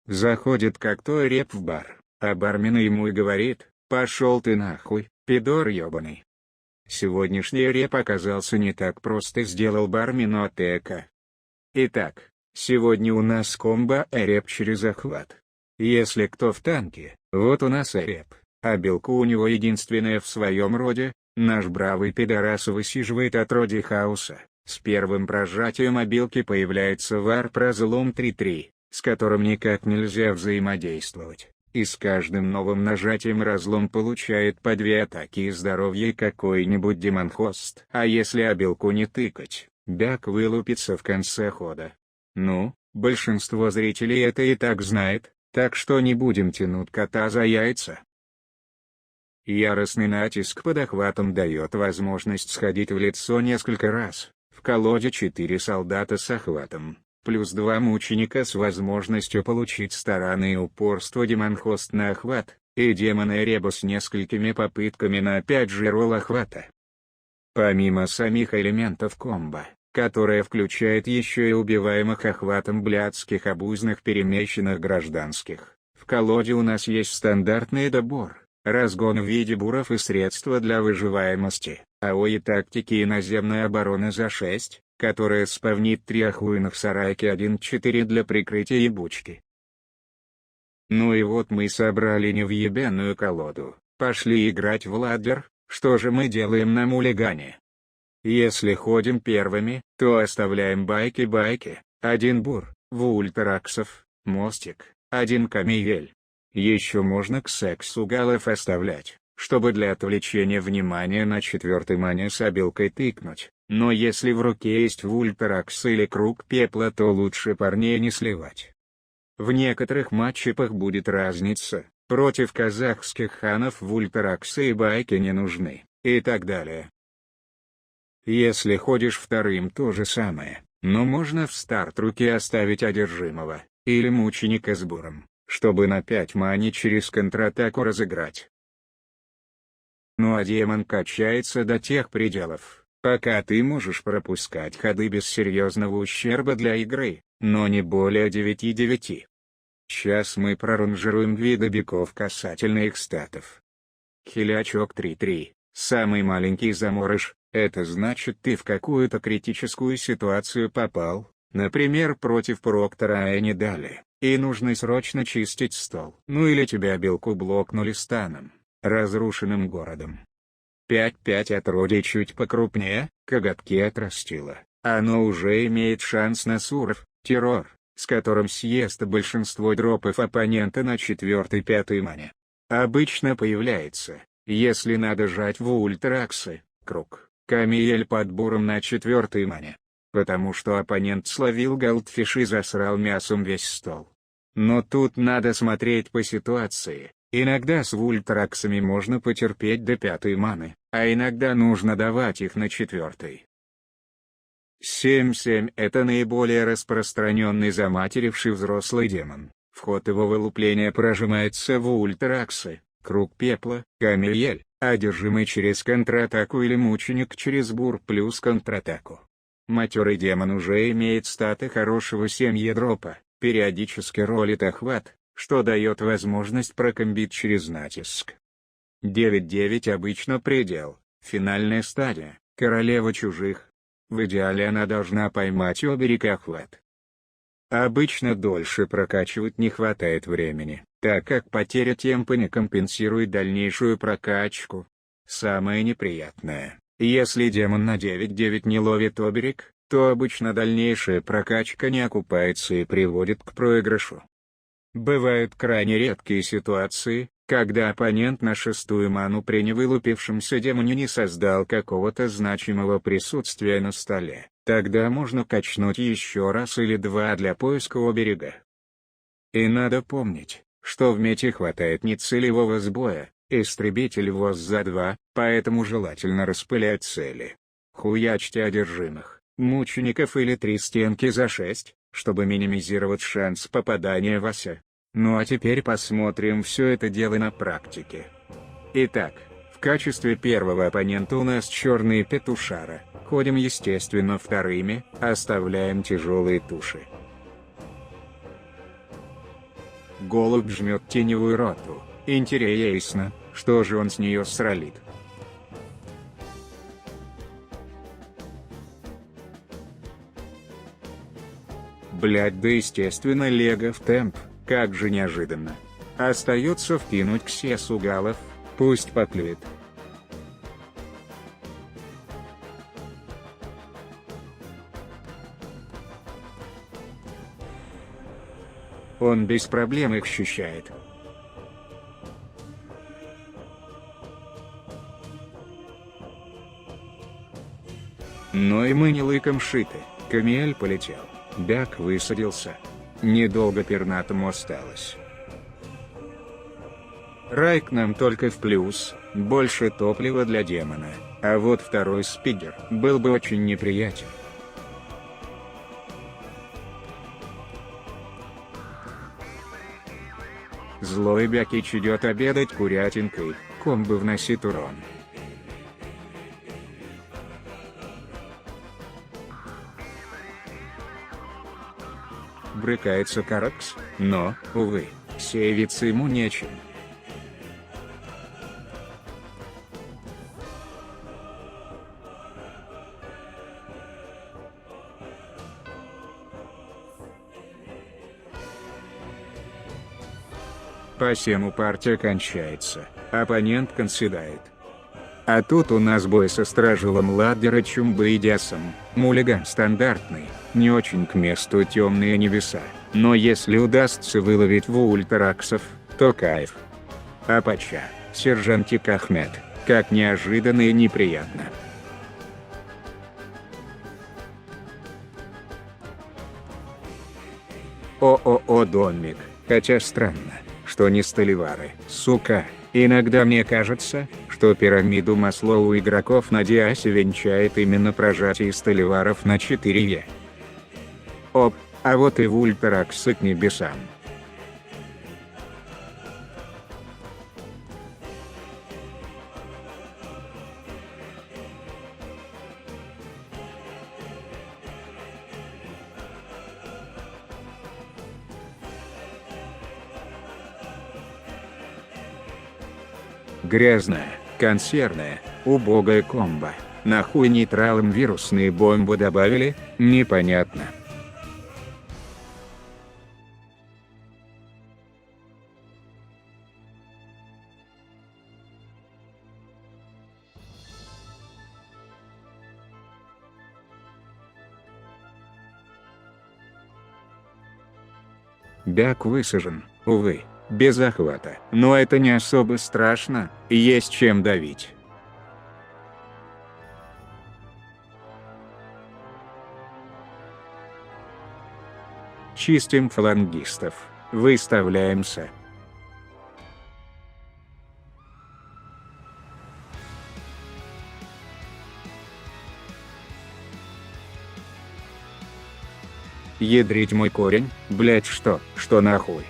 Заходит как-то реп в бар, а бармен ему и говорит: «Пошел ты нахуй, пидор ебаный». Сегодняшний реп оказался не так прост и сделал бармену атека. Итак, сегодня у нас комбо реп через охват. Если кто в танке, вот у нас реп, а белку у него единственное в своем роде. Наш бравый пидорас высиживает отродье хаоса. С первым прожатием обилки появляется варп-разлом 3-3, с которым никак нельзя взаимодействовать, и с каждым новым нажатием разлом получает по 2 атаки и здоровье какой-нибудь демонхост. А если обилку не тыкать, бяк вылупится в конце хода. Ну, большинство зрителей это и так знает, так что не будем тянуть кота за яйца. Яростный натиск под охватом дает возможность сходить в лицо несколько раз. В колоде 4 солдата с охватом, плюс 2 мученика с возможностью получить старанное и упорство демонхост на охват, и демона Эреба с несколькими попытками на опять же ролл охвата. Помимо самих элементов комбо, которое включает еще и убиваемых охватом блядских обузных перемещенных гражданских, в колоде у нас есть стандартный добор. Разгон в виде буров и средства для выживаемости, АОИ тактики и наземной обороны за 6, которая спавнит 3 охуенных сарайки 1-4 для прикрытия ебучки. Ну и вот мы собрали невъебенную колоду, пошли играть в ладдер. Что же мы делаем на мулигане? Если ходим первыми, то оставляем байки, 1 бур, вультраксов, мостик, 1 камиель. Еще можно к сексу галов оставлять, чтобы для отвлечения внимания на 4-й мане с обилкой тыкнуть, но если в руке есть вультракс или круг пепла, то лучше парней не сливать. В некоторых матчапах будет разница, против казахских ханов вультраксы и байки не нужны, и так далее. Если ходишь вторым, то же самое, но можно в старт руки оставить одержимого, или мученика с буром, чтобы на 5 мани через контратаку разыграть. Ну а демон качается до тех пределов, пока ты можешь пропускать ходы без серьезного ущерба для игры, но не более 9-9. Сейчас мы проранжируем виды биков касательно их статов. Хилячок 3-3, самый маленький заморыш, это значит ты в какую-то критическую ситуацию попал, например против Проктора Эни дали, и нужно срочно чистить стол. Ну или тебя белку блокнули станом, разрушенным городом. 5-5 отродье чуть покрупнее, коготки отрастило, оно уже имеет шанс на суров, террор, с которым съест большинство дропов оппонента на 4-5 мане. Обычно появляется, если надо жать в ультраксы, круг, камиель под буром на 4-й мане. Потому что оппонент словил голдфиш и засрал мясом весь стол. Но тут надо смотреть по ситуации, иногда с вультраксами можно потерпеть до 5-й маны, а иногда нужно давать их на 4-й. 7-7 — это наиболее распространенный заматеривший взрослый демон. В ход его вылупления прожимается в ультраксы, круг пепла, камиель, одержимый через контратаку или мученик через бур плюс контратаку. Матерый демон уже имеет статы хорошего семьи дропа, периодически ролит охват, что дает возможность прокомбить через натиск. 9-9 обычно предел, финальная стадия, королева чужих. В идеале она должна поймать оберег охват. Обычно дольше прокачивать не хватает времени, так как потеря темпа не компенсирует дальнейшую прокачку. Самое неприятное. Если демон на 9-9 не ловит оберег, то обычно дальнейшая прокачка не окупается и приводит к проигрышу. Бывают крайне редкие ситуации, когда оппонент на 6-ю ману при невылупившемся демоне не создал какого-то значимого присутствия на столе, тогда можно качнуть еще раз или 2 для поиска оберега. И надо помнить, что в мете хватает нецелевого сбоя, истребитель ВОЗ за 2, поэтому желательно распылять цели. Хуячьте одержимых, мучеников или 3 стенки за 6, чтобы минимизировать шанс попадания в ося. Ну а теперь посмотрим все это дело на практике. Итак, в качестве первого оппонента у нас черные петушара, ходим естественно вторыми, оставляем тяжелые туши. Голубь жмет теневую роту. Интересно, что же он с нее сралит. Блять, да естественно Лего в темп, как же неожиданно. Остается вкинуть Ксесу галов, пусть поклюет. Он без проблем их ощущает. Но и мы не лыком шиты. Камиэль полетел. Бяк высадился. Недолго пернатому осталось. Райк нам только в плюс, больше топлива для демона, а вот второй спидер был бы очень неприятен. Злой Бякич идет обедать курятинкой, комбо вносит урон. Брыкается Каракс, но, увы, сеявиться ему нечем. По всему партия кончается, оппонент конседает. А тут у нас бой со Стражелом Ладдерычем Бейдясом, мулиган стандартный, не очень к месту темные небеса, но если удастся выловить вультераксов, то кайф. Апача, сержантик Ахмед, как неожиданно и неприятно. О-о-о, домик, хотя странно, что не столивары, сука. Иногда мне кажется, что пирамиду Маслоу у игроков на Диасе венчает именно прожатие столиваров на 4Е. Оп, а вот и вультераксы к небесам. Грязная, консервная, убогая комбо. Нахуй нейтралам вирусные бомбы добавили, непонятно. Бяк высажен, увы, без охвата. Но это не особо страшно, есть чем давить. Чистим флангистов, выставляемся. Ядрить мой корень, блять, что нахуй?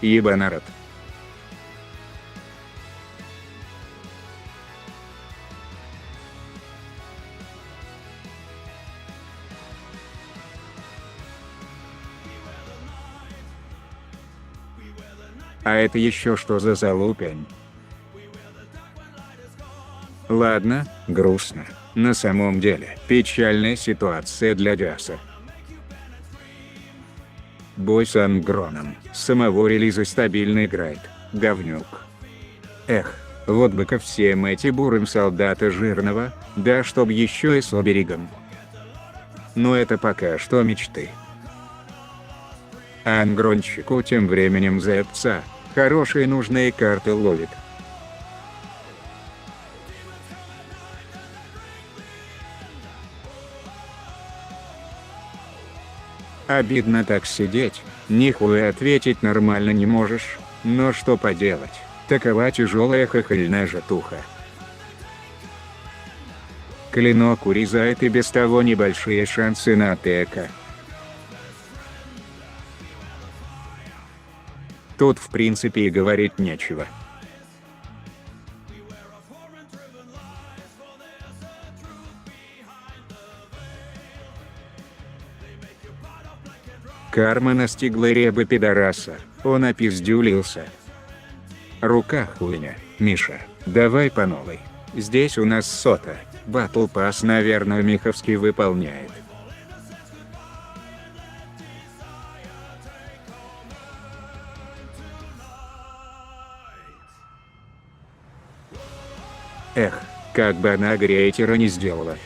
Еба народ. А это еще что за залупень? Ладно, грустно. На самом деле, печальная ситуация для Диаса. Бой с Ангроном, самого релиза стабильно играет, говнюк. Эх, вот бы ко всем эти бурым солдата жирного, да чтоб еще и с оберегом. Но это пока что мечты. А Ангрончику тем временем заебца, хорошие нужные карты ловит. Обидно так сидеть, нихуя ответить нормально не можешь, но что поделать, такова тяжелая хохольная жатуха. Клинок урезает и без того небольшие шансы на АТК. Тут в принципе и говорить нечего. Карма настигла Реба пидораса, он опиздюлился. Рука хуйня, Миша, давай по новой. Здесь у нас сота, батл пасс, наверное, Миховский выполняет. Эх, как бы она грейтера не сделала.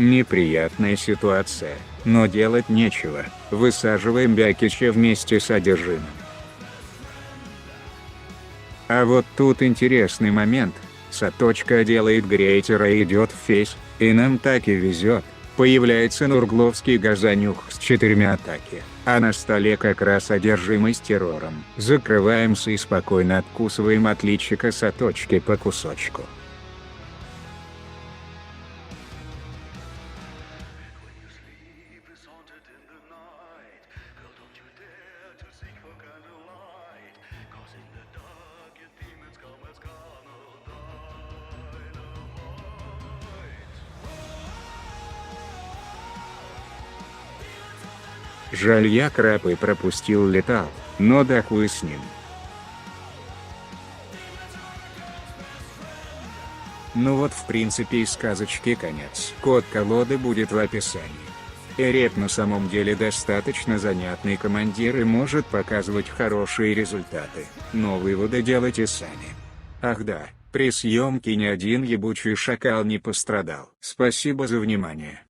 Неприятная ситуация, но делать нечего, высаживаем Бякича вместе с одержимым. А вот тут интересный момент, Саточка делает грейтера и идет в фейс, и нам так и везет, появляется Нургловский газанюх с 4 атаки, а на столе как раз одержимый с террором. Закрываемся и спокойно откусываем от личика Саточки по кусочку. Жаль, я крапы пропустил летал, но да хуй с ним. Ну вот в принципе и сказочки конец. Код колоды будет в описании. Реп на самом деле достаточно занятный командир и может показывать хорошие результаты, но выводы делайте сами. Ах да, при съемке ни один ебучий шакал не пострадал. Спасибо за внимание.